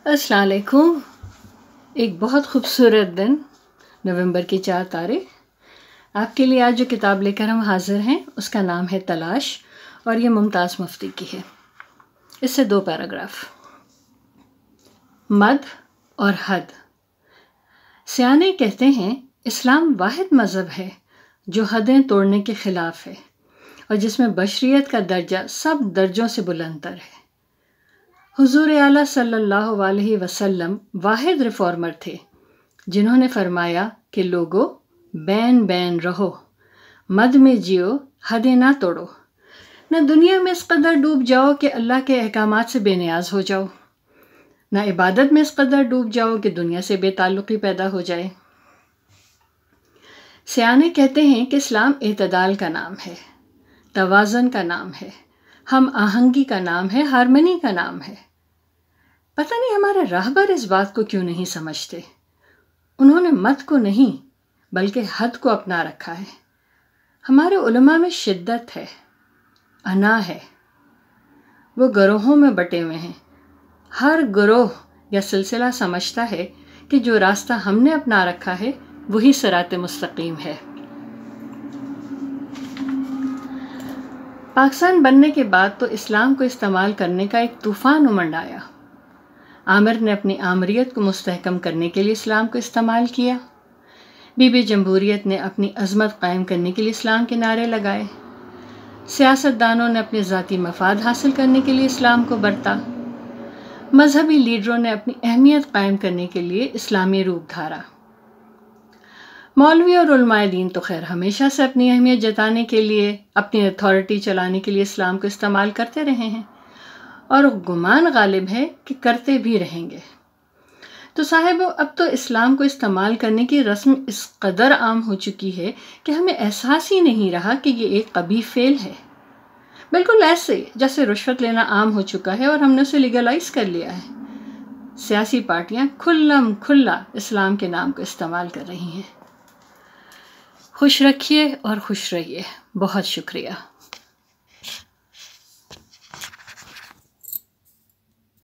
السلام علیکم۔ ایک بہت خوبصورت دن، نومبر کی 4 تاریخ۔ آپ کے لیے آج جو کتاب لے کر ہم حاضر ہیں اس کا نام ہے تلاش، اور یہ ممتاز مفتی کی ہے۔ اس سے 2 پیراگراف۔ مد اور حد۔ سیانے کہتے ہیں اسلام واحد مذہب ہے جو حدیں توڑنے کے خلاف ہے اور جس میں بشریت کا درجہ سب درجوں سے بلندتر ہے۔ حضور اعلیٰ صلی اللہ علیہ وسلم واحد ریفارمر تھے جنہوں نے فرمایا کہ لوگو بین بین رہو، مد میں جیو، حدیں نہ توڑو، نہ دنیا میں اس قدر ڈوب جاؤ کہ اللہ کے احکامات سے بے نیاز ہو جاؤ، نہ عبادت میں اس قدر ڈوب جاؤ کہ دنیا سے بے تعلقی پیدا ہو جائے۔ سیانے کہتے ہیں کہ اسلام اعتدال کا نام ہے، توازن کا نام ہے، ہم آہنگی کا نام ہے، ہارمنی کا نام ہے۔ پتہ نہیں ہمارے راہبر اس بات کو کیوں نہیں سمجھتے۔ انہوں نے مد کو نہیں بلکہ حد کو اپنا رکھا ہے۔ ہمارے علماء میں شدت ہے، انا ہے، وہ گروہوں میں بٹے ہوئے ہیں۔ ہر گروہ یا سلسلہ سمجھتا ہے کہ جو راستہ ہم نے اپنا رکھا ہے وہی صراط مستقیم ہے۔ پاکستان بننے کے بعد تو اسلام کو استعمال کرنے کا ایک طوفان امنڈ آیا۔ عامر نے اپنی آمریت کو مستحکم کرنے کے لیے اسلام کو استعمال کیا۔ بی بی جمہوریت نے اپنی عظمت قائم کرنے کے لیے اسلام کے نعرے لگائے۔ سیاست دانوں نے اپنے ذاتی مفاد حاصل کرنے کے لیے اسلام کو برتا۔ مذہبی لیڈروں نے اپنی اہمیت قائم کرنے کے لیے اسلامی روپ دھارا۔ مولوی اور علماء دین تو خیر ہمیشہ سے اپنی اہمیت جتانے کے لیے، اپنی اتھارٹی چلانے کے لیے اسلام کو استعمال کرتے رہے ہیں، اور گمان غالب ہے کہ کرتے بھی رہیں گے۔ تو صاحب اب تو اسلام کو استعمال کرنے کی رسم اس قدر عام ہو چکی ہے کہ ہمیں احساس ہی نہیں رہا کہ یہ ایک قبیح فعل ہے۔ بالکل ایسے جیسے رشوت لینا عام ہو چکا ہے اور ہم نے اسے لیگلائز کر لیا ہے۔ سیاسی پارٹیاں کھلم کھلا اسلام کے نام کو استعمال کر رہی ہیں۔ خوش رکھیے اور خوش رہیے۔ بہت شکریہ۔